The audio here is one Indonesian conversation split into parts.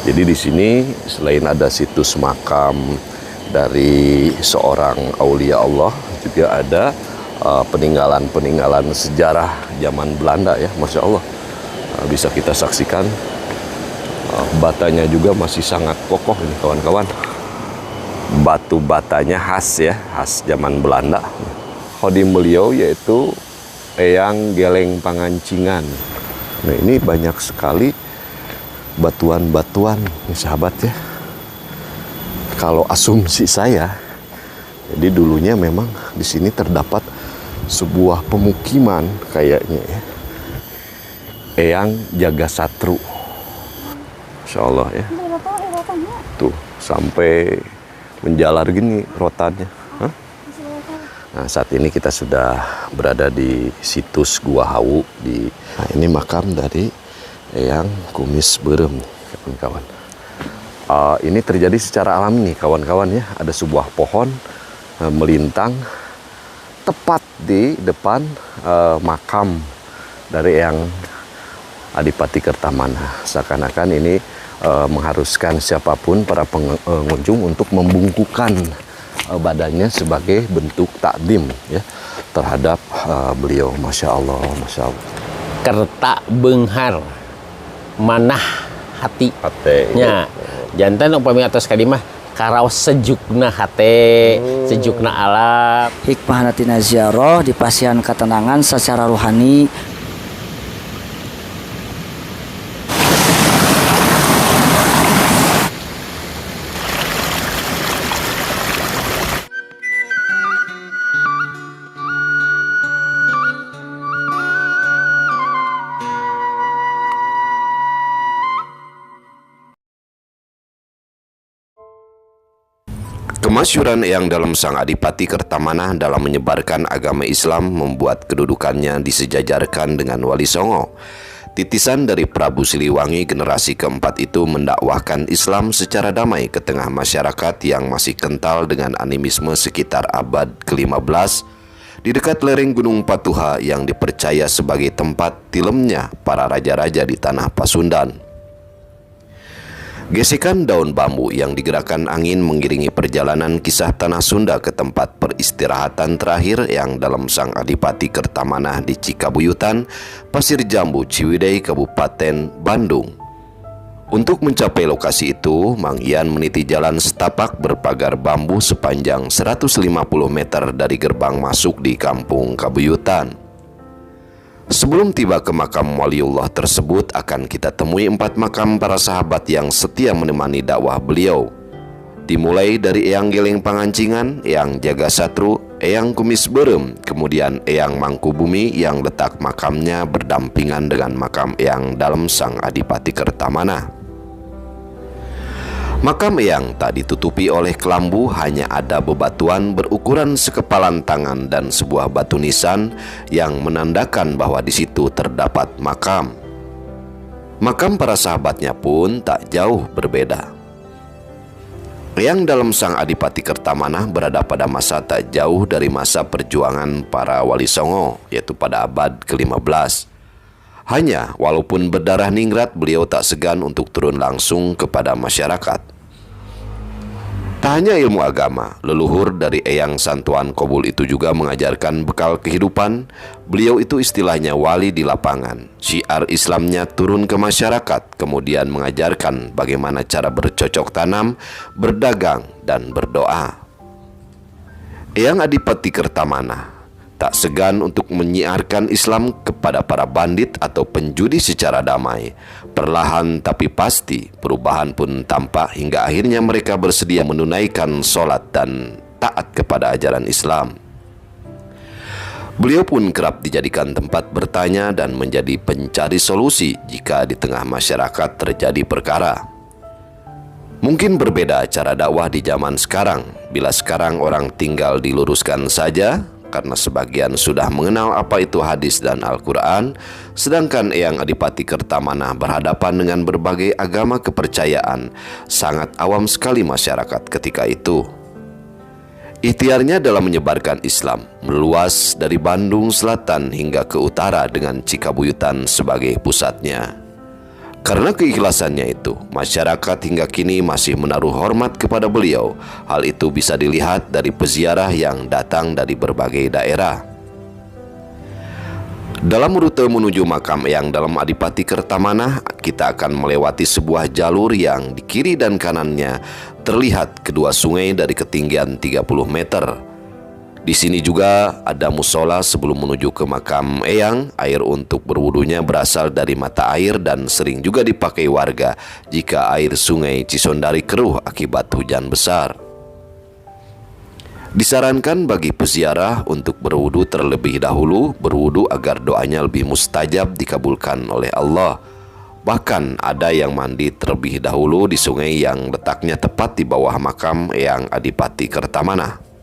Jadi di sini selain ada situs makam dari seorang aulia Allah, juga ada peninggalan-peninggalan sejarah zaman Belanda ya, Masya Allah. Bisa kita saksikan batanya juga masih sangat kokoh ini kawan-kawan. Batu batanya khas ya, khas zaman Belanda. Khodim beliau yaitu Eyang Geleng Pangancingan. Nah ini banyak sekali batuan-batuan nih sahabat ya. Kalau asumsi saya, jadi dulunya memang di sini terdapat sebuah pemukiman kayaknya ya. Eyang Jagasatru. Masya Allah ya. Tuh sampai menjalar gini rotannya. Hah? Nah saat ini kita sudah berada di situs Gua Hawu nah ini makam dari Eyang Kumis Berem kawan-kawan. Ini terjadi secara alami nih kawan-kawan ya. Ada sebuah pohon melintang tepat di depan makam dari Eyang Adipati Kertamana. Seakan-akan ini mengharuskan siapapun para pengunjung untuk membungkukkan badannya sebagai bentuk takdim ya terhadap beliau. Masya Allah, Masya Allah. Kerta Benghar manah hatinya jantan upami atas kalimah karaos sejukna hate sejukna alam hikmah natina ziarah dipasihan ketenangan secara rohani. Kemasyuran Eyang dalam Sang Adipati Kertamana dalam menyebarkan agama Islam membuat kedudukannya disejajarkan dengan Wali Songo. Titisan dari Prabu Siliwangi generasi keempat itu mendakwahkan Islam secara damai ke tengah masyarakat yang masih kental dengan animisme sekitar abad ke-15 di dekat lereng Gunung Patuha yang dipercaya sebagai tempat tilemnya para raja-raja di tanah Pasundan. Gesekan daun bambu yang digerakkan angin mengiringi perjalanan kisah tanah Sunda ke tempat peristirahatan terakhir yang dalam Sang Adipati Kertamana di Cikabuyutan, Pasir Jambu, Ciwidey, Kabupaten Bandung. Untuk mencapai lokasi itu, Mang Ian meniti jalan setapak berpagar bambu sepanjang 150 meter dari gerbang masuk di Kampung Kabuyutan. Sebelum tiba ke makam waliullah tersebut, akan kita temui 4 makam para sahabat yang setia menemani dakwah beliau. Dimulai dari Eyang Geleng Pangancingan, Eyang Jagasatru, Eyang Kumis Berem, kemudian Eyang Mangkubumi yang letak makamnya berdampingan dengan makam Eyang dalam Sang Adipati Kertamana. Makam Eyang tak ditutupi oleh kelambu, hanya ada bebatuan berukuran sekepalan tangan dan sebuah batu nisan yang menandakan bahwa di situ terdapat makam. Makam para sahabatnya pun tak jauh berbeda. Eyang dalam Sang Adipati Kertamana berada pada masa tak jauh dari masa perjuangan para Wali Songo, yaitu pada abad ke-15. Hanya walaupun berdarah ningrat, beliau tak segan untuk turun langsung kepada masyarakat. Tak hanya ilmu agama, leluhur dari Eyang Santuan Kobul itu juga mengajarkan bekal kehidupan. Beliau itu istilahnya wali di lapangan. Syiar Islamnya turun ke masyarakat, kemudian mengajarkan bagaimana cara bercocok tanam, berdagang, dan berdoa. Eyang Adipati Kertamana tak segan untuk menyiarkan Islam kepada para bandit atau penjudi secara damai. Perlahan tapi pasti perubahan pun tampak hingga akhirnya mereka bersedia menunaikan sholat dan taat kepada ajaran Islam. Beliau pun kerap dijadikan tempat bertanya dan menjadi pencari solusi jika di tengah masyarakat terjadi perkara. Mungkin berbeda cara dakwah di zaman sekarang. Bila sekarang orang tinggal diluruskan saja, karena sebagian sudah mengenal apa itu hadis dan Al-Quran, sedangkan Eyang Adipati Kertamana berhadapan dengan berbagai agama kepercayaan. Sangat awam sekali masyarakat ketika itu. Ikhtiarnya dalam menyebarkan Islam meluas dari Bandung Selatan hingga ke utara dengan Cikabuyutan sebagai pusatnya. Karena keikhlasannya itu, masyarakat hingga kini masih menaruh hormat kepada beliau. Hal itu bisa dilihat dari peziarah yang datang dari berbagai daerah. Dalam rute menuju makam Eyang dalam Adipati Kertamanah, kita akan melewati sebuah jalur yang di kiri dan kanannya terlihat kedua sungai dari ketinggian 30 meter. Di sini juga ada musola sebelum menuju ke makam Eyang. Air untuk berwudunya berasal dari mata air dan sering juga dipakai warga jika air sungai Cisondari keruh akibat hujan besar. Disarankan bagi peziarah untuk berwudu terlebih dahulu, berwudu agar doanya lebih mustajab dikabulkan oleh Allah. Bahkan ada yang mandi terlebih dahulu di sungai yang letaknya tepat di bawah makam Eyang Adipati Kertamanah.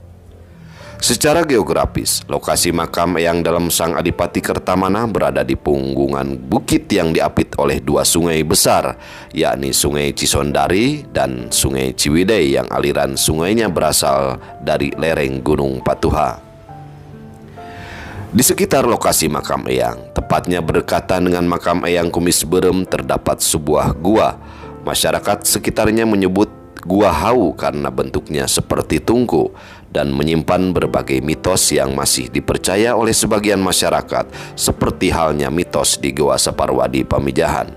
Secara geografis, lokasi makam Eyang dalam Sang Adipati Kertamanah berada di punggungan bukit yang diapit oleh dua sungai besar, yakni Sungai Cisondari dan Sungai Ciwidey yang aliran sungainya berasal dari lereng Gunung Patuha. Di sekitar lokasi makam Eyang, tepatnya berdekatan dengan makam Eyang Kumis Berem, terdapat sebuah gua. Masyarakat sekitarnya menyebut Gua Hau karena bentuknya seperti tungku dan menyimpan berbagai mitos yang masih dipercaya oleh sebagian masyarakat, seperti halnya mitos di Goa Saparwadi Pamijahan.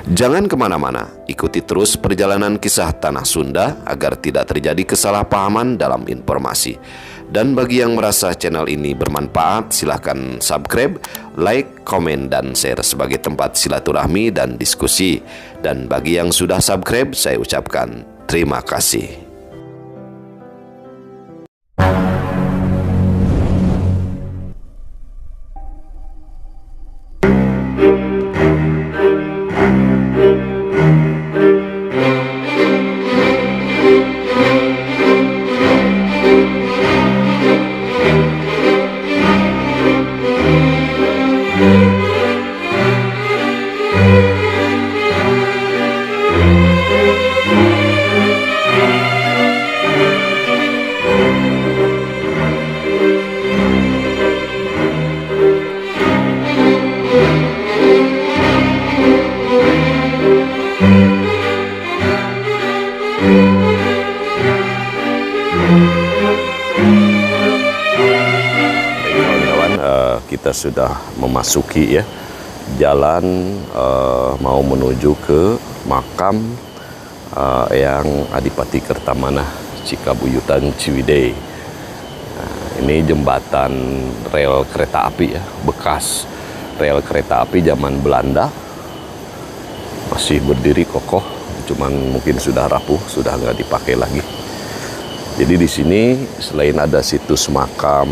Jangan kemana-mana, ikuti terus perjalanan kisah Tanah Sunda agar tidak terjadi kesalahpahaman dalam informasi. Dan bagi yang merasa channel ini bermanfaat, silahkan subscribe, like, komen, dan share sebagai tempat silaturahmi dan diskusi. Dan bagi yang sudah subscribe, saya ucapkan terima kasih. Kita sudah memasuki jalan mau menuju ke makam Eyang Adipati Kertamanah Cikabuyutan Ciwidey. Ini jembatan rel kereta api bekas rel kereta api zaman Belanda, masih berdiri kokoh, cuman mungkin sudah rapuh, sudah nggak dipakai lagi. Jadi di sini selain ada situs makam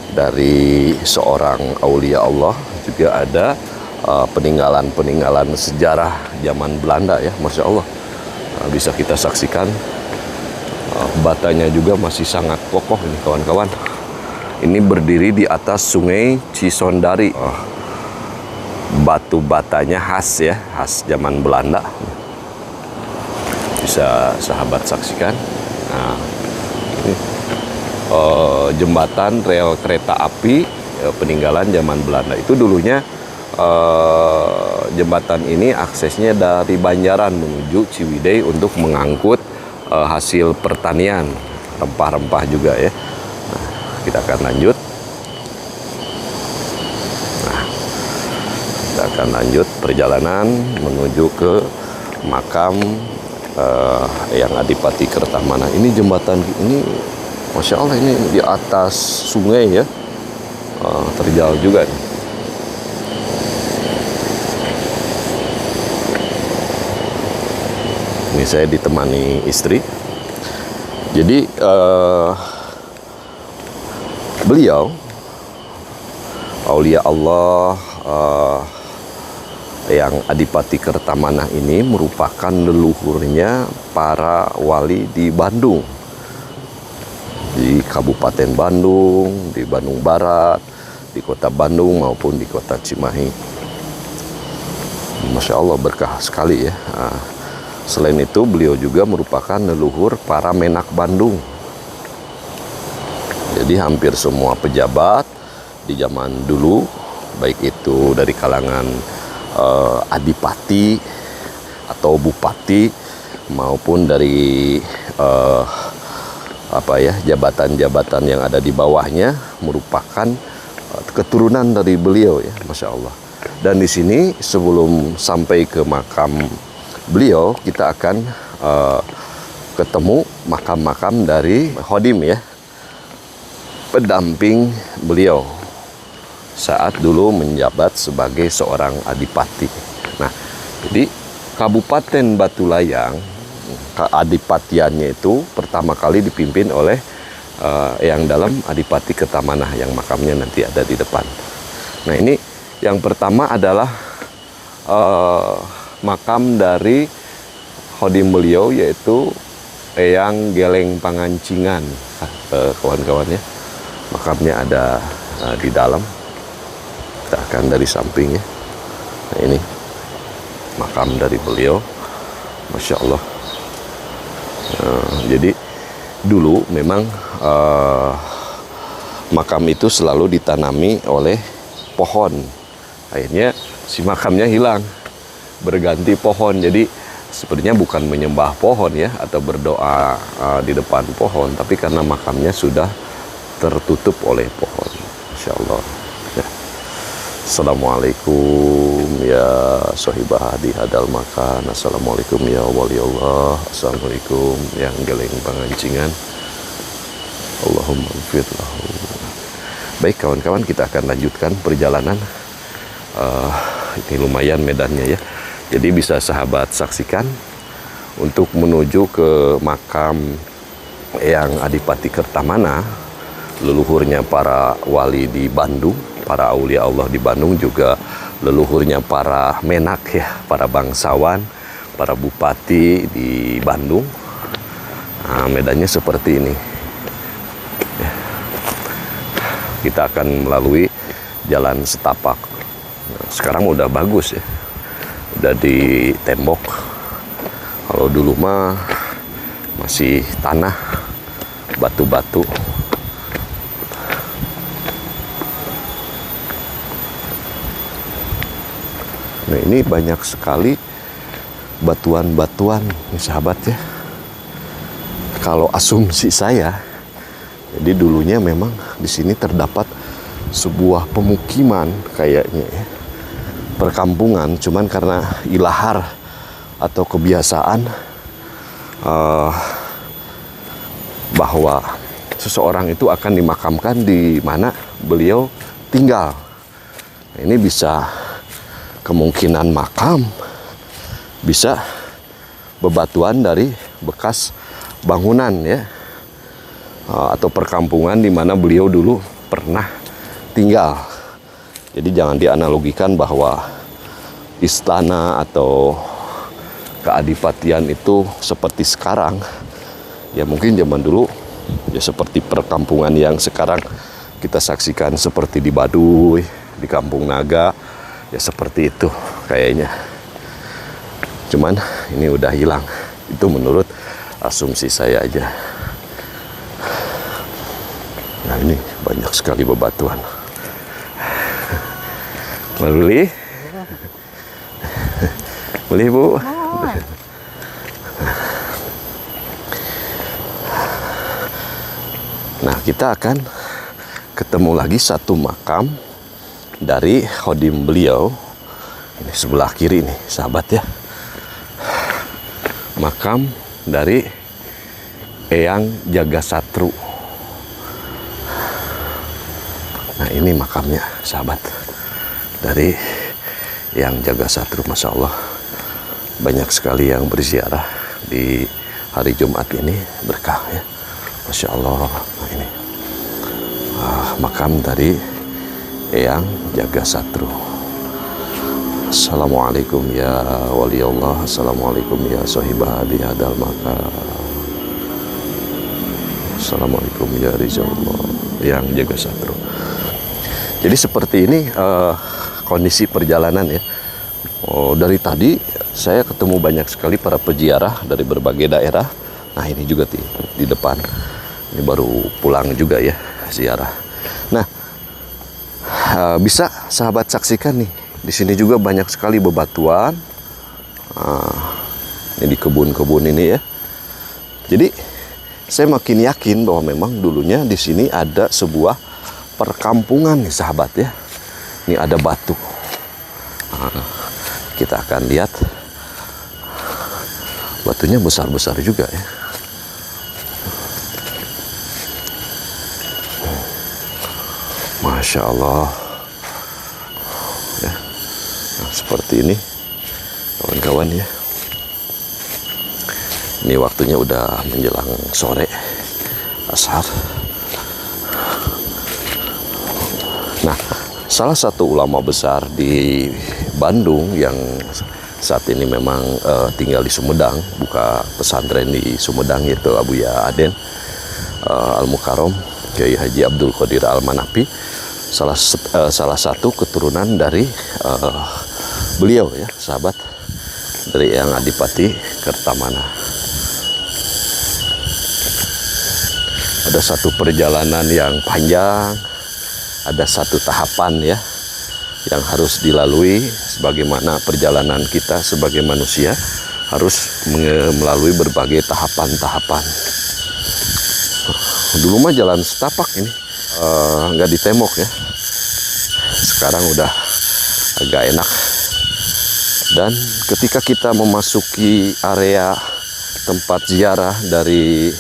dari seorang aulia Allah, juga ada peninggalan-peninggalan sejarah zaman Belanda Masya Allah. Bisa kita saksikan batanya juga masih sangat kokoh ini kawan-kawan. Ini berdiri di atas sungai Cisondari. Batu batanya khas khas zaman Belanda. Bisa sahabat saksikan. Nah, ini jembatan rel kereta api peninggalan zaman Belanda. Itu dulunya jembatan ini aksesnya dari Banjaran menuju Ciwidey untuk mengangkut hasil pertanian, rempah-rempah juga Nah, kita akan lanjut. Nah, kita akan lanjut perjalanan menuju ke makam Eyang Adipati Kertamanah. Ini jembatan ini Masya Allah, ini di atas sungai terjal juga nih. Ini saya ditemani istri. Jadi beliau aulia Allah Eyang Adipati Kertamanah ini merupakan leluhurnya para wali di Bandung, di Kabupaten Bandung, di Bandung Barat, di Kota Bandung maupun di Kota Cimahi. Masya Allah, berkah sekali Selain itu beliau juga merupakan leluhur para Menak Bandung. Jadi hampir semua pejabat di zaman dulu, baik itu dari kalangan adipati atau bupati maupun dari jabatan-jabatan yang ada di bawahnya merupakan keturunan dari beliau ya, Masya Allah. Dan di sini sebelum sampai ke makam beliau, kita akan ketemu makam-makam dari Khodim ya, pendamping beliau saat dulu menjabat sebagai seorang adipati. Nah, jadi Kabupaten Batu Layang, keadipatiannya itu pertama kali dipimpin oleh yang dalam Adipati Kertamanah yang makamnya nanti ada di depan. Nah, ini yang pertama adalah makam dari Khodim beliau, yaitu Eyang Geleng Pangancingan, kawan-kawannya. Makamnya ada di dalam. Kita akan dari samping ya. Nah, ini makam dari beliau, Masya Allah. Jadi dulu memang makam itu selalu ditanami oleh pohon. Akhirnya si makamnya hilang, berganti pohon. Jadi sebenarnya bukan menyembah pohon ya, atau berdoa di depan pohon, tapi karena makamnya sudah tertutup oleh pohon. Insya Allah ya. Assalamualaikum ya sohibah di hadal makan. Assalamualaikum ya wali Allah. Assalamualaikum yang Geleng Pangancingan. Allahumma gfirlahu. Baik kawan-kawan, kita akan lanjutkan perjalanan. Ini lumayan medannya ya, jadi bisa sahabat saksikan untuk menuju ke makam Eyang Adipati Kertamanah, leluhurnya para wali di Bandung, para aulia Allah di Bandung, juga leluhurnya para menak ya, para bangsawan, para bupati di Bandung. Nah, medannya seperti ini. Ya. Kita akan melalui jalan setapak. Nah, sekarang udah bagus ya, udah di tembok. Kalau dulu mah masih tanah, batu-batu. Nah, ini banyak sekali batuan-batuan nih sahabat ya. Kalau asumsi saya, jadi dulunya memang di sini terdapat sebuah pemukiman kayaknya ya, perkampungan, cuman karena ilahar atau kebiasaan bahwa seseorang itu akan dimakamkan di mana beliau tinggal. Nah, ini bisa kemungkinan makam, bisa bebatuan dari bekas bangunan ya, atau perkampungan di mana beliau dulu pernah tinggal. Jadi jangan dianalogikan bahwa istana atau keadipatian itu seperti sekarang. Ya mungkin zaman dulu ya seperti perkampungan yang sekarang kita saksikan seperti di Baduy, di Kampung Naga, ya seperti itu kayaknya. Cuman ini udah hilang. Itu menurut asumsi saya aja. Nah, ini banyak sekali bebatuan. Mau beli? Beli, Bu? Nah, kita akan ketemu lagi satu makam dari Khodim beliau. Ini sebelah kiri nih, sahabat ya. Makam dari Eyang Jagasatru. Nah, ini makamnya, sahabat. Dari Eyang Jagasatru, Masya Allah. Banyak sekali yang berziarah di hari Jumat ini, berkah ya. Masya Allah. Nah, ini makam dari Eyang Jagasatru. Assalamualaikum ya wali Allah. Assalamualaikum ya sohibah di hadal maka. Assalamualaikum ya rizallah yang Jagasatru. Jadi seperti ini kondisi perjalanan ya. Dari tadi saya ketemu banyak sekali para peziarah dari berbagai daerah. Nah, ini juga di depan. Ini baru pulang juga ya ziarah. Nah, bisa sahabat saksikan nih Di sini juga banyak sekali bebatuan. Ini di kebun-kebun ini ya. Jadi saya makin yakin bahwa memang dulunya di sini ada sebuah perkampungan nih sahabat ya. Ini ada batu. Kita akan lihat. Batunya besar-besar juga ya. Masya Allah. Ya. Nah, seperti ini kawan-kawan ya. Ini waktunya udah menjelang sore ashar. Nah, salah satu ulama besar di Bandung yang saat ini memang tinggal di Sumedang, buka pesantren di Sumedang, yaitu Abuya Aden Al-Mukarram Kiai Haji Abdul Qadir Al-Manapi, salah satu keturunan dari beliau ya sahabat, dari yang Adipati Kertamana. Ada satu perjalanan yang panjang, ada satu tahapan ya yang harus dilalui, sebagaimana perjalanan kita sebagai manusia harus melalui berbagai tahapan-tahapan. Dulu mah jalan setapak ini, nggak ditembok ya. Sekarang udah agak enak. Dan ketika kita memasuki area tempat ziarah dari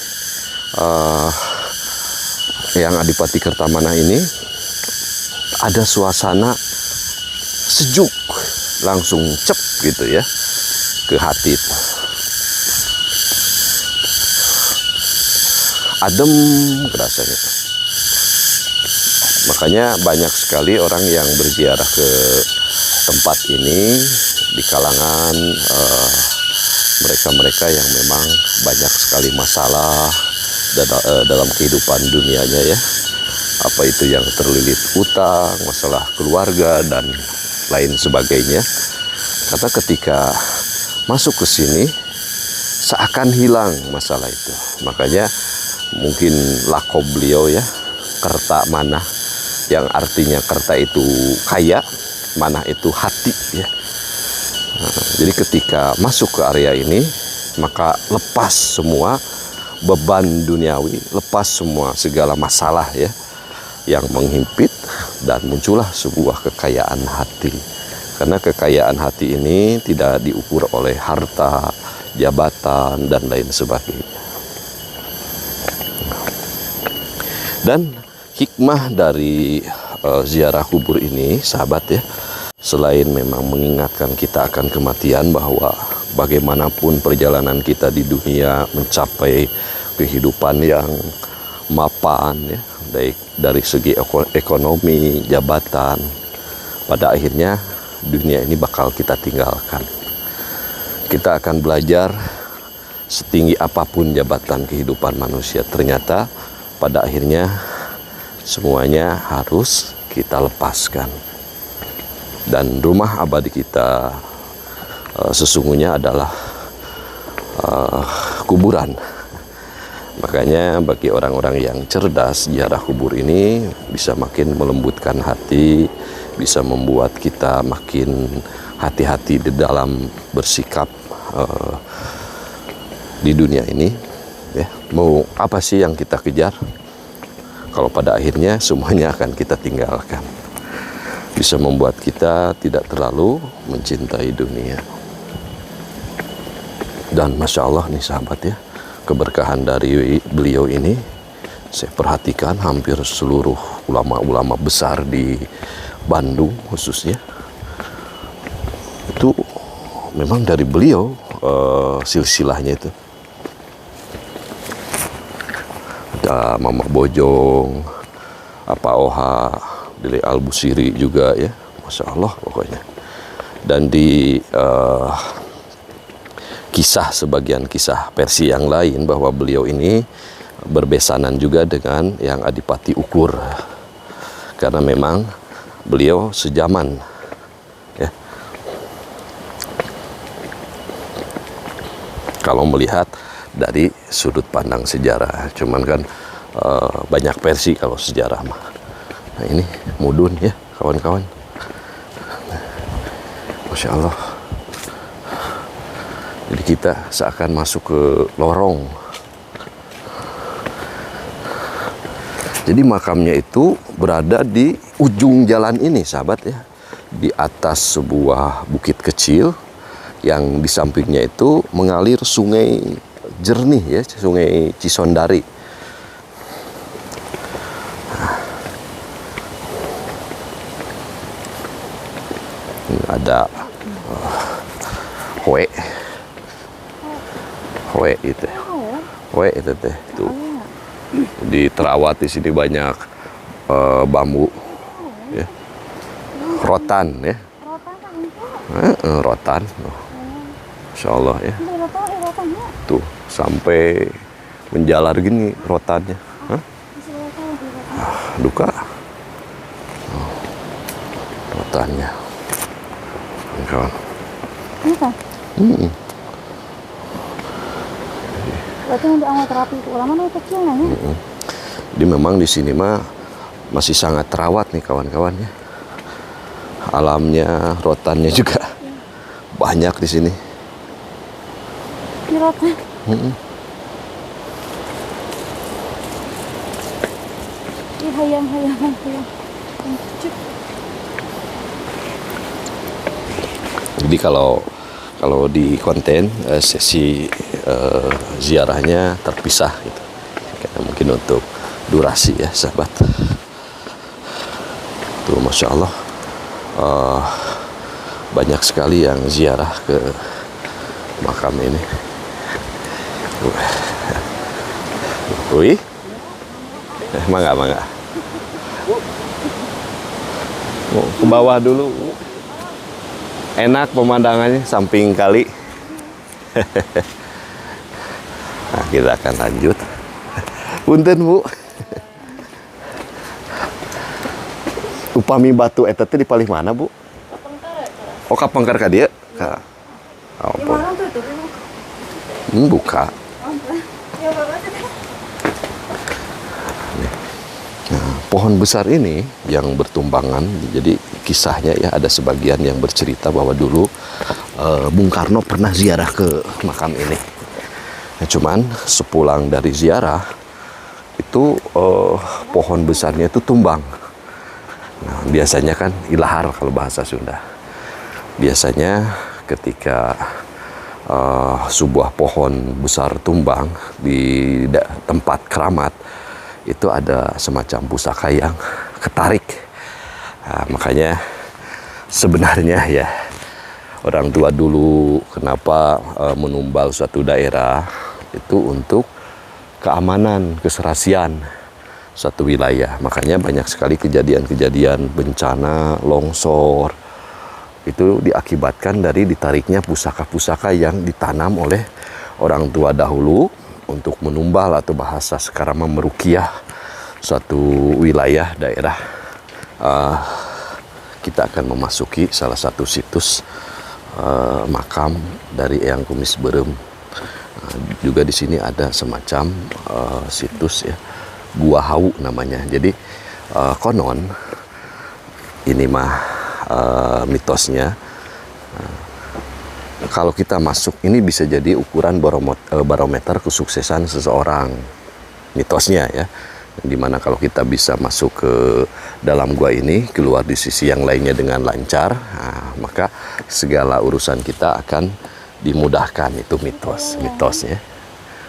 yang Adipati Kertamana ini, ada suasana sejuk, langsung cep gitu ya ke hati. Adem rasanya. Makanya banyak sekali orang yang berziarah ke tempat ini di kalangan mereka-mereka yang memang banyak sekali masalah dalam kehidupan dunianya ya. Apa itu yang terlilit utang, masalah keluarga dan lain sebagainya. Karena ketika masuk ke sini seakan hilang masalah itu. Makanya mungkin lakob beliau ya, Kerta Manah, yang artinya kerta itu kaya, manah itu hati ya. Nah, jadi ketika masuk ke area ini, maka lepas semua beban duniawi, lepas semua segala masalah ya yang menghimpit, dan muncullah sebuah kekayaan hati. Karena kekayaan hati ini tidak diukur oleh harta, jabatan, dan lain sebagainya. Dan hikmah dari ziarah kubur ini, sahabat ya, selain memang mengingatkan kita akan kematian, bahwa bagaimanapun perjalanan kita di dunia mencapai kehidupan yang mapan ya, baik dari segi ekonomi, jabatan, pada akhirnya dunia ini bakal kita tinggalkan. Kita akan belajar setinggi apapun jabatan kehidupan manusia, ternyata pada akhirnya semuanya harus kita lepaskan. Dan rumah abadi kita sesungguhnya adalah kuburan. Makanya bagi orang-orang yang cerdas, ziarah kubur ini bisa makin melembutkan hati, bisa membuat kita makin hati-hati di dalam bersikap di dunia ini. Ya, mau apa sih yang kita kejar? Kalau pada akhirnya semuanya akan kita tinggalkan. Bisa membuat kita tidak terlalu mencintai dunia. Dan Masya Allah nih sahabat ya, keberkahan dari beliau ini saya perhatikan hampir seluruh ulama-ulama besar di Bandung khususnya itu memang dari beliau silsilahnya itu. Ada Mama Bojong, Apa Oha, Dele Al-Busiri juga ya, Masya Allah pokoknya. Dan di sebagian kisah versi yang lain, bahwa beliau ini berbesanan juga dengan yang Adipati Ukur, karena memang beliau sejaman ya. Kalau melihat dari sudut pandang sejarah, cuman kan banyak versi kalau sejarah mah. Nah ini mudun ya kawan-kawan. Masya Allah. Jadi kita seakan masuk ke lorong. Jadi makamnya itu berada di ujung jalan ini, sahabat ya. Di atas sebuah bukit kecil yang di sampingnya itu mengalir sungai jernih ya, sungai Cisondari. Ini ada hoe itu. Hoe itu teh tuh. Di terawat di sini banyak bambu ya. Rotan ya. Rotan. Oh. Masya Allah ya. Tuh sampai menjalar gini rotannya. Hah? Duka. Oh. Rotannya. Kawan. Berarti yang dianggap terapi itu ulama itu kecil ya? Jadi memang di sini mah masih sangat terawat nih kawan-kawannya. Alamnya, rotannya juga banyak di sini. Di rotan. Hayang. Jadi kalau di konten sesi ziarahnya terpisah gitu. Karena mungkin untuk durasi ya sahabat. Tuh Masya Allah banyak sekali yang ziarah ke makam ini. Wih, mangga. Mau ke bawah dulu. Enak pemandangannya samping kali. Nah, kita akan lanjut. Punten Bu. Upami batu eta teh di palih mana Bu? Oh kapangkar ka dieu? Ka. Oh, buka. Nah, pohon besar ini yang bertumbangan, jadi kisahnya ya ada sebagian yang bercerita bahwa dulu Bung Karno pernah ziarah ke makam ini. Nah, cuman sepulang dari ziarah itu pohon besarnya itu tumbang. Nah, biasanya kan ilahar kalau bahasa Sunda. Biasanya ketika sebuah pohon besar tumbang di tempat keramat itu ada semacam pusaka yang ketarik. Nah, makanya sebenarnya ya orang tua dulu kenapa menumbal suatu daerah itu untuk keamanan, keserasian suatu wilayah. Makanya banyak sekali kejadian-kejadian bencana, longsor itu diakibatkan dari ditariknya pusaka-pusaka yang ditanam oleh orang tua dahulu untuk menumbal atau bahasa sekarang meruqyah suatu wilayah daerah. Kita akan memasuki salah satu situs makam dari Eyang Kumis Beureum. Juga di sini ada semacam situs ya, Gua Hawu namanya. Jadi konon ini mah mitosnya kalau kita masuk ini bisa jadi ukuran barometer kesuksesan seseorang, mitosnya ya. Dimana kalau kita bisa masuk ke dalam gua ini, keluar di sisi yang lainnya dengan lancar, nah, maka segala urusan kita akan dimudahkan. Itu mitosnya.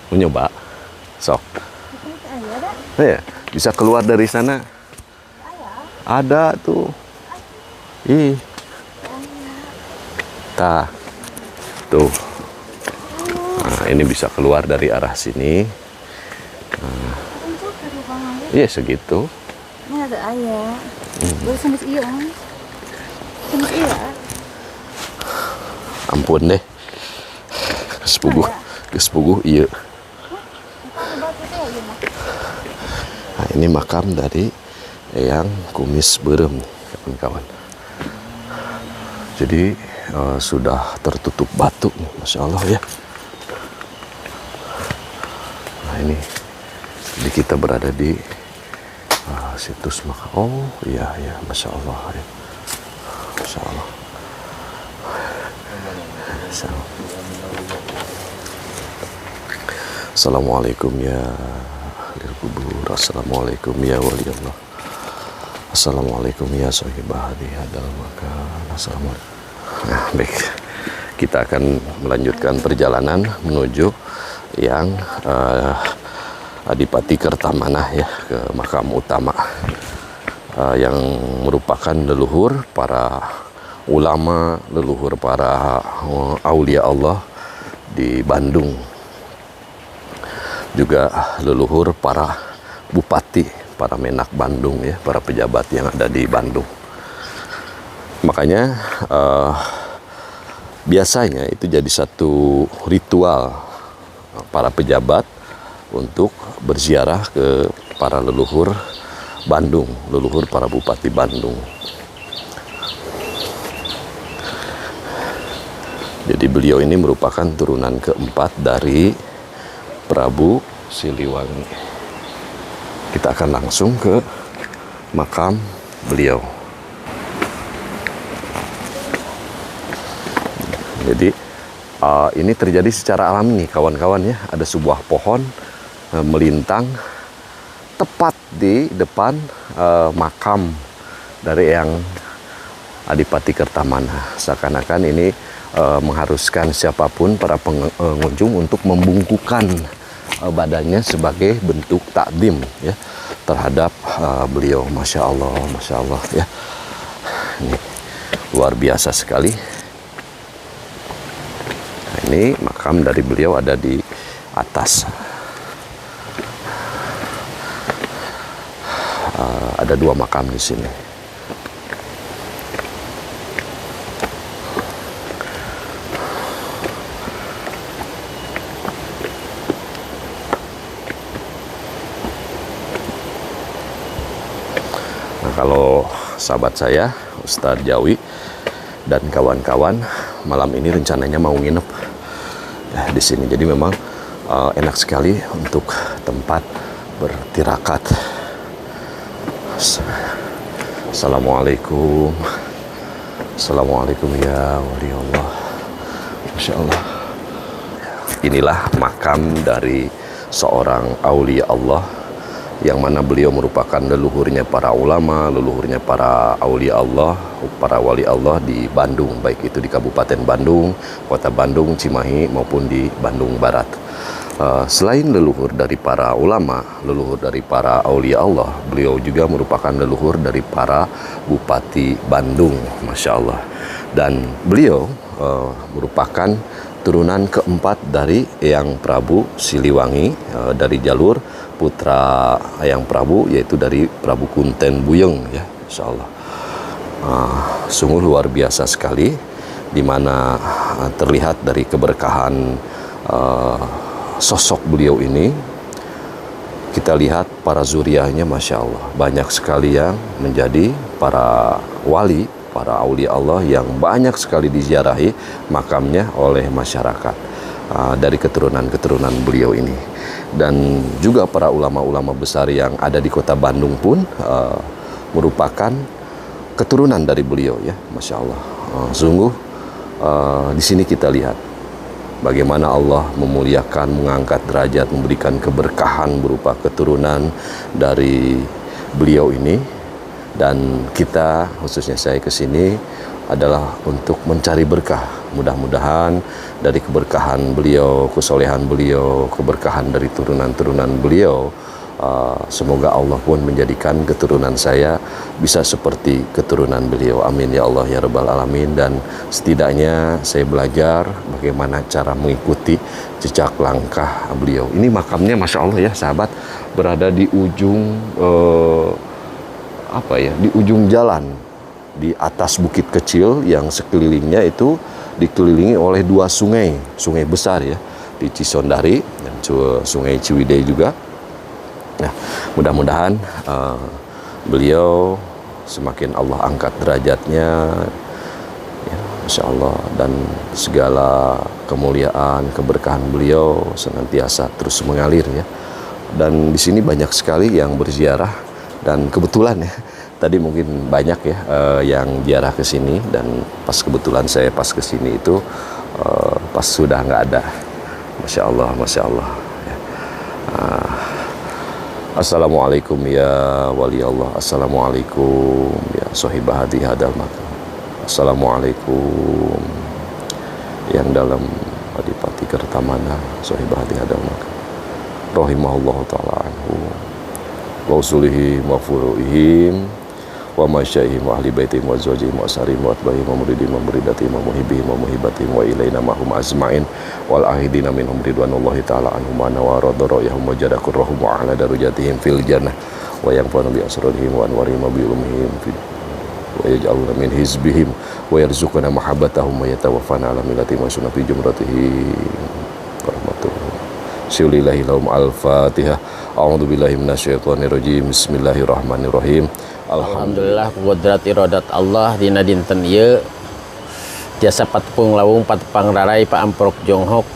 Mau nyoba? Sok. Ya, bisa keluar dari sana. Ada tuh. Ih. Tah. Tuh. Nah, ini bisa keluar dari arah sini. Nah. Iya segitu. Ini ada ayah. Baru sampai iya. Sampai iya. Ampun deh. Kesepuguh iya. Nah, ini makam dari Eyang Kumis Beureum, kawan-kawan. Jadi sudah tertutup batu, Masya Allah ya. Nah ini, jadi kita berada di situs makam. Oh iya, Masya Allah ya. Masya Allah. Assalamualaikum ya ahlul kubur. Assalamualaikum ya wali Allah. Assalamualaikum ya sahibah hadal makan. Assalamualaikum. Nah, baik. Kita akan melanjutkan perjalanan menuju yang Adipati Kertamanah ya, ke makam utama yang merupakan leluhur para ulama, leluhur para aulia Allah di Bandung, juga leluhur para bupati, para menak Bandung ya, para pejabat yang ada di Bandung. Makanya biasanya itu jadi satu ritual para pejabat untuk berziarah ke para leluhur Bandung, leluhur para bupati Bandung. Jadi beliau ini merupakan turunan keempat dari Prabu Siliwangi. Kita akan langsung ke makam beliau. Jadi ini terjadi secara alami nih kawan-kawan ya. Ada sebuah pohon melintang tepat di depan makam dari yang Adipati Kertamanah. Seakan-akan ini mengharuskan siapapun para pengunjung untuk membungkukkan badannya sebagai bentuk takdim ya terhadap beliau. Masya Allah ya. Ini luar biasa sekali. Nah, ini makam dari beliau ada di atas. Ada dua makam di sini. Nah, kalau sahabat saya Ustadz Jawi dan kawan-kawan malam ini rencananya mau nginep ya, di sini. Jadi memang enak sekali untuk tempat bertirakat. Assalamualaikum. Assalamualaikum ya wali Allah. Masya Allah. Inilah makam dari seorang aulia Allah, yang mana beliau merupakan leluhurnya para ulama, leluhurnya para aulia Allah, para wali Allah di Bandung, baik itu di Kabupaten Bandung, Kota Bandung, Cimahi, maupun di Bandung Barat. Selain leluhur dari para ulama, leluhur dari para aulia Allah, beliau juga merupakan leluhur dari para bupati Bandung, Masya Allah. Dan beliau merupakan turunan keempat dari Eyang Prabu Siliwangi, dari jalur putra Eyang Prabu, yaitu dari Prabu Kunten Buyeng ya, Insya Allah. Sungguh luar biasa sekali, di mana terlihat dari keberkahan sosok beliau ini. Kita lihat para zuriahnya, Masya Allah, banyak sekali yang menjadi para wali, para aulia Allah yang banyak sekali diziarahi makamnya oleh masyarakat dari keturunan-keturunan beliau ini. Dan juga para ulama-ulama besar yang ada di kota Bandung pun merupakan keturunan dari beliau ya, Masya Allah. Sungguh di sini kita lihat bagaimana Allah memuliakan, mengangkat derajat, memberikan keberkahan berupa keturunan dari beliau ini. Dan kita, khususnya saya kesini adalah untuk mencari berkah. Mudah-mudahan dari keberkahan beliau, kesolehan beliau, keberkahan dari turunan-turunan beliau, semoga Allah pun menjadikan keturunan saya bisa seperti keturunan beliau. Amin ya Allah ya Rabbal Alamin. Dan setidaknya saya belajar bagaimana cara mengikuti jejak langkah beliau. Ini makamnya Masya Allah ya sahabat, berada di ujung di ujung jalan, di atas bukit kecil yang sekelilingnya itu dikelilingi oleh dua sungai besar ya, di Cisondari dan Sungai Ciwidey juga. Nah, mudah-mudahan beliau semakin Allah angkat derajatnya ya, Masya Allah, dan segala kemuliaan, keberkahan beliau senantiasa terus mengalir ya. Dan di sini banyak sekali yang berziarah, dan kebetulan ya tadi mungkin banyak ya yang ziarah ke sini, dan kebetulan saya pas ke sini itu pas sudah nggak ada. Masya Allah, Masya Allah ya. Assalamualaikum ya wali Allah. Assalamualaikum ya sohibah hadi hadal makam. Assalamualaikum yang dalam Adipati Kertamana sohibah hadi hadal makam. Rahimahullah ta'ala anhu wa usulihim wa furu'ihim wa masyaihim wa ahli baitihim wa zawjihim wa asharihim wa atba'ihim wa muridihim wa muridatihim wa muhibbihim wa muhibbatihim wa ilaina mahum azma'in wal ahidina minhum ridwanullahi ta'ala anhum wa nawaradu ra'yahum wa jadakur rahum wa a'la darujatihim fil jannah wa yanfa'una bi asrarihim wa anwarihim wa bi ulumihim wa yaj'aluna min hizbihim wa yarzuquna mahabbatahum wa yatawaffana ala millatihim wa sunna fi jumratihim rahmatullahi syulillahi lahum al-fatihah. A'udzu billahi minasyaitonir rajim. Bismillahirrahmanirrahim. Alhamdulillah qudrat iradat Allah dina dinten ieu jasa patepung lawung patepang rarai Pak Amprok Jonghok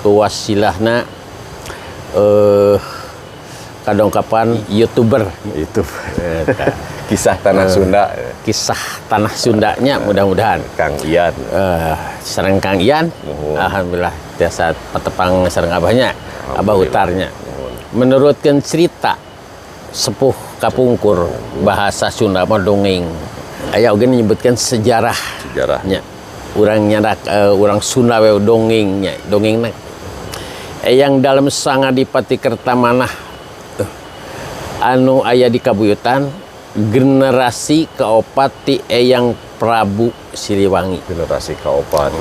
wasilahna kadongkapan YouTuber Itu kisah tanah Sunda. Kisah tanah Sundanya mudah-mudahan Kang Ian. Sareng Kang Ian. Alhamdulillah jasa patepang sareng abahnya, abah utarnya. Menurutkan cerita sepuh kapungkur bahasa Sunda mah dongeng. Aya oge menyebutkan sejarahnya. Urang nyadak urang Sunda we dongengnya. Dongengna yang dalam Sangadipati Kertamanah anu aya di Kabuyutan generasi keopat ti Eyang Prabu Siliwangi. Generasi keopat.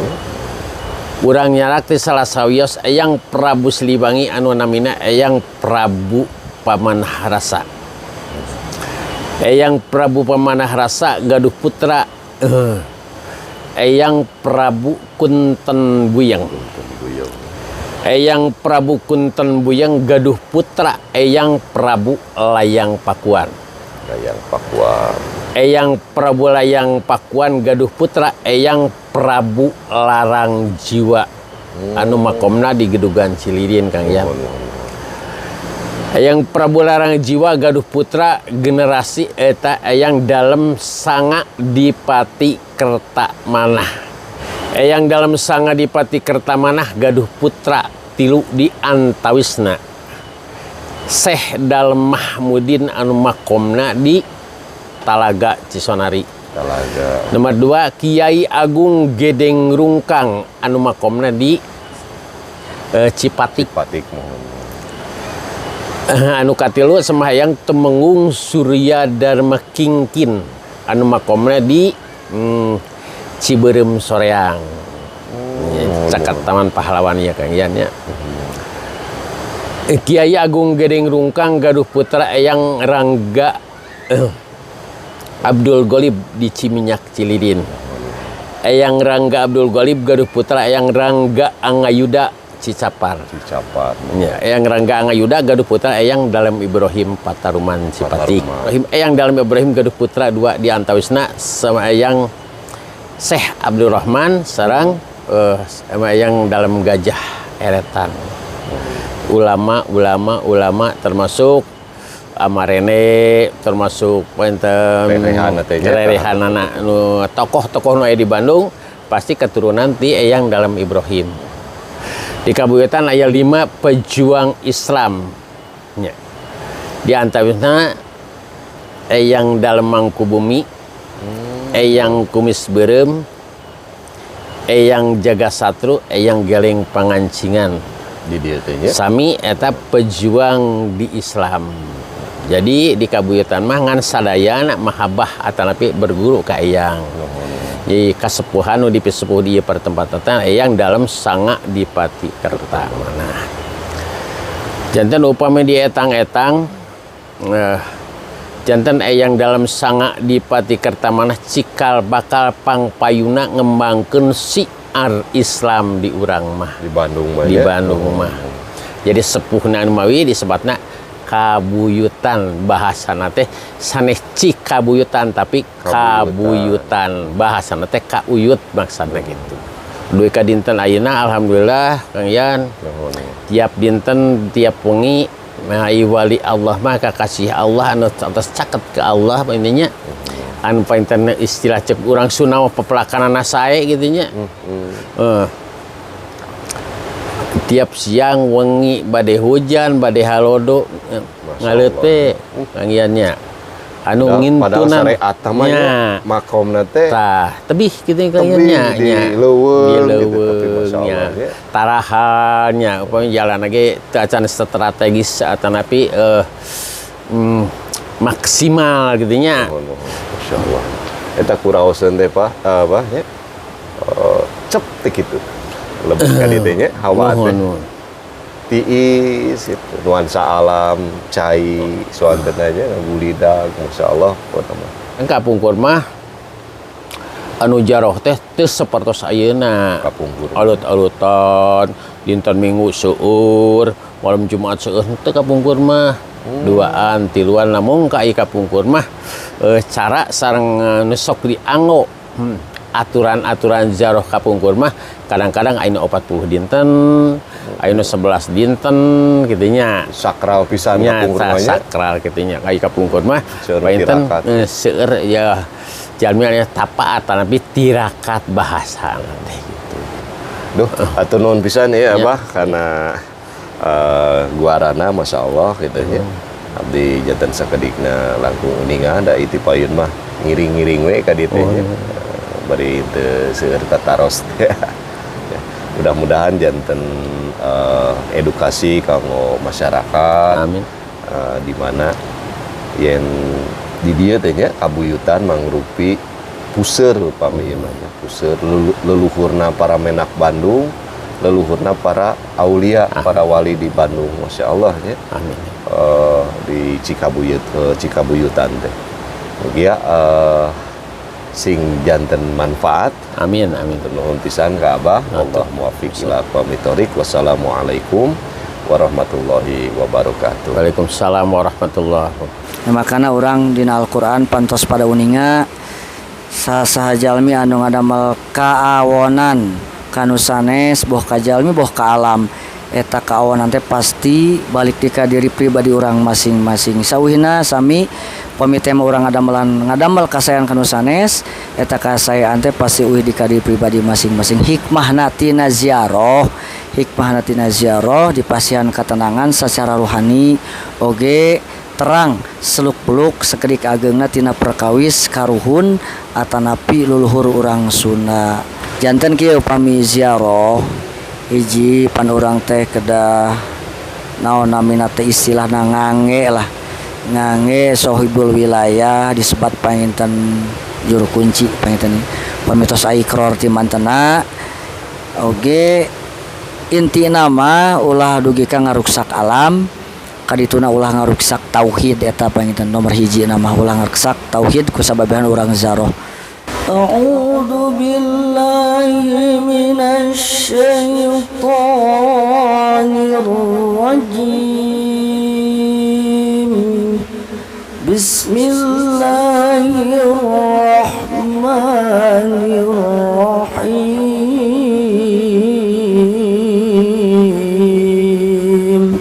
Urang nyarak ti salah sawios Eyang Prabu Siliwangi anu namina Eyang Prabu Pamanahrasa. Eyang Prabu Pamanahrasa gaduh putra Eyang Prabu Kunten Buyeng. Eyang Prabu Kunten Buyeng gaduh putra Eyang Prabu Layang Pakuan. Layang Pakuan. Eyang Prabu Layang Pakuan gaduh putra Eyang Prabu Larang Jiwa anu makomna di Gedugan Cililin Kang Ian. Eyang Prabu Larang Jiwa gaduh putra generasi eta Eyang Dalem Sangadipati Kertamanah. Eyang Dalem Sangadipati Kertamanah gaduh putra tilu di antawisna Syekh Dalem Mahmudin anu makomna di Talaga Cisonari. Talaga. Nomor 2 Kiai Agung Gedeng Rungkang anu makomna di Cipatik. Anu katilu sembahyang Temenggung Surya Dharma Kingkin anu makomna di Ciberem Soreang. Cakat Taman Pahlawan ya Kang Ian ya. Kiai Agung Gedeng Rungkang gaduh putra Eyang Rangga Abdul Golib di Ciminyak Cililin. Eyang Rangga Abdul Golib gaduh putra Eyang Rangga Angayuda Cicapar. Ya, Eyang Rangga Angayuda gaduh putra Eyang Dalem Ibrahim Pataruman Cipatik. Eyang Dalem Ibrahim gaduh putra 2 di antawisna sama Eyang Syekh Abdul Rahman sareng sama Eyang Dalem Gajah Eretan. Ulama termasuk Amarene termasuk enten rerehanana nu tokoh-tokoh nu aya di Bandung pasti keturunan ti Eyang Dalem Ibrahim. Di Kabuyutan aya 5 pejuang Islam nya. Di antawisna Eyang Dalem Mangkubumi, Eyang Kumis Berem, Eyang Jagasatru, Eyang Geleng Pangancingan. Di dieu teh nya. Sami eta pejuang di Islam. Jadi di Kabuyutan mah ngan sadayana mahabah atanapi berguru ka Eyang. Jadi kasepuhan nu dipisepuh di pertempatan Eyang Dalem Sangadipati Kertamanah. Janten upami di etang-etang janten Eyang Dalem Sangadipati Kertamanah cikal bakal pangpayuna ngembangkeun siar Islam di urang mah. Di Bandung mah. Di Bandung mah. Jadi sepuhna anu mawi disebutna Kabuyutan, bahasana teh sanes Cikabuyutan tapi Kabuyutan, bahasana teh kauyut maksudna gitu. Duy ka dinten ayeuna alhamdulillah Kang Yan. Tiap dinten tiap wengi ai wali Allah mah kakasih Allah anu atas caket ke Allah intinya. Anu painten istilah cek urang Sunda mah pepelakanana sae gitu nya. tiap siang wengi bade hujan bade halodo ngalet teh kangiannya anu padahal ngintunan syariat tamanya makomna teh tah tebih kitu kangiannya nya di leuweung gitu tapi masyaallah ya. Tarahannya upami jalan ge teu acan strategis atanapi maksimal gitu nya. Masyaallah. Eta kuraoseun teh apa nya? Cep teh kitu. Lebih ka dieu teh nya hawa teh. Tiis itu nuansa alam, cai, suanten aja ngabulidag, masyaallah pertama. Kapungkur mah anu jaroh teh teu sapertos ayeuna. Kapungkur. Alut-alutan, dinten Minggu seueur, malam Jumat seueur teu kapungkur mah. Duaan, tiluan lamun ka ieu kapungkur mah cara sareng nu sok dianggo. Aturan-aturan jaroh kapungkur mah kadang-kadang ayeuna 40 dinten, ayeuna 11 dinten kitunya. Sakral pisan kapungkur mah nya. Sakral kitunya ka kapungkur mah Seueur painten tirakat. seueur ya jalmi aya tapaat tapi tirakat bahasa teh gitu. Duh, atuh nuhun pisan ya Abah karena guarana masyaallah gitu nya. Abdi janten sakedikna langkung uningan da iti payun mah ngiring-ngiring we ka dieu teh nya. Bari teu seueur tataros teh. Mudah-mudahan janten edukasi kanggo masyarakat. Amin. Di mana yang di dieu teh nya kabuyutan mangrupi puseur upami ieu mah puseur leluhurna para menak Bandung, leluhurna para aulia, para wali di Bandung, masyaallah nya. Amin. Di Cikabuyutan teh. Mugia sing janten manfaat. Amin amin. Nuhun pisan ka Abah. Allah muwaffiq ila aqwamit thoriq. Wassalamualaikum warahmatullahi wabarakatuh. Waalaikumsalam warahmatullahi wabarakatuh. Ya, makana orang dina Al-Quran pantos pada uninga saha jalmi anu ngadamel kaawonan kanu sanes boh ka jalmi boh ka alam eta kaawonan teh pasti balik di ka diri pribadi orang masing-masing. Sauhina sami pamitema urang ngadamel kasayan kanu sanes eta kasayaan teh pasti uih di ka diri pribadi masing-masing. Hikmahna tina ziarah dipasihan ketenangan secara rohani oge terang seluk-beluk sekedik ageungna tina perkawis karuhun atanapi luluhur urang Sunda. Janten kieu upami ziarah hiji pan urang teh kedah naon namina teh istilahna ngange sohibul wilayah disebat panginten juru kunci panginten pamitos aikror ti mantena oge inti nama ulah dugi ka ngaruksak alam kadituna ulah ngaruksak tauhid eta panginten nomor hiji nama ulah ngaruksak tauhid ku sababehan urang ziarah. A'udzu billahi minasy syaithanir rajim. Bismillahirrahmanirrahim.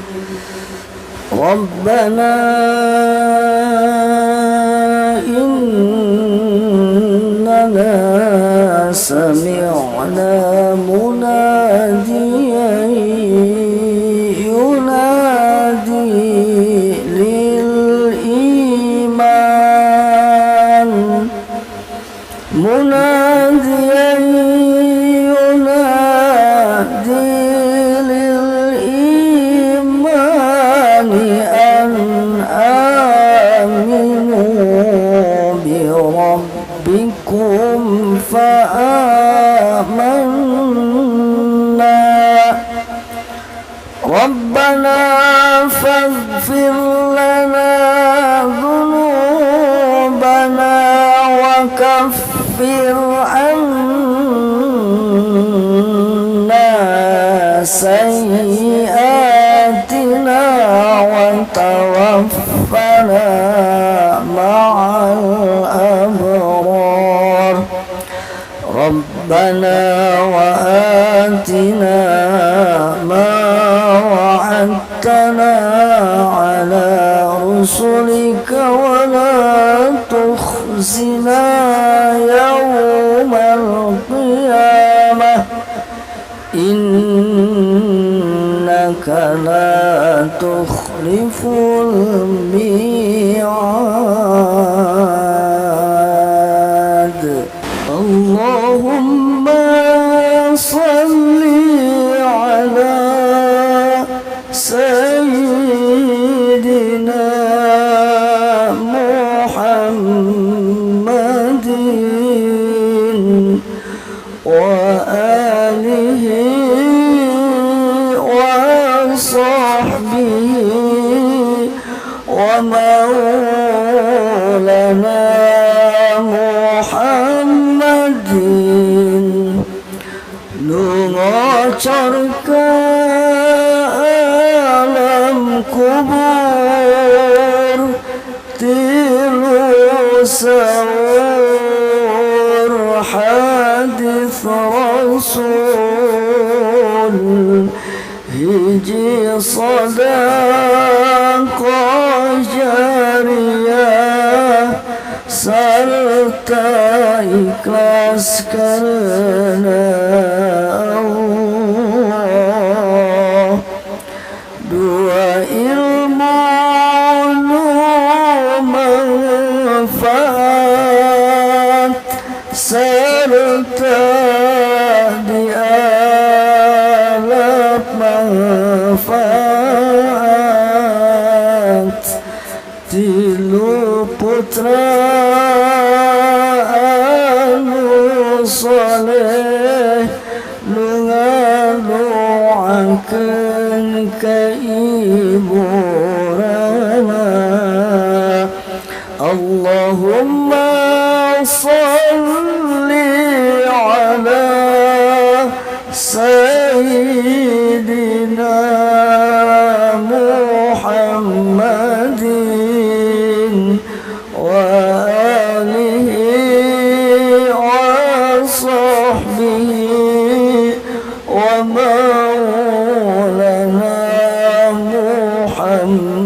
Rabbana سمعنا مناديا ينادي للإيمان أن آمنوا بربكم فآمنا ربنا فاغفر لنا ذنوبنا وكفر عنا سيئاتنا وتوفنا مع الأبرار ربنا وآتنا ما وعدتنا على رسلك ولا تخزنا يوم القيامة إنك لا تخلف الميعاد اللهم صل على سيدنا محمد وآله وصحبه ومولانا محمد lunga alam kubur tilu sawur hadis rasul hiji sadaqah jariyah serta ikhlas karena Allah dua ilmu manfaat serta dialap manfaat tilu putra soleh mengaluakan keiburana Allahumma salli ala sayyidina Muhammadin wa ومولانا محمد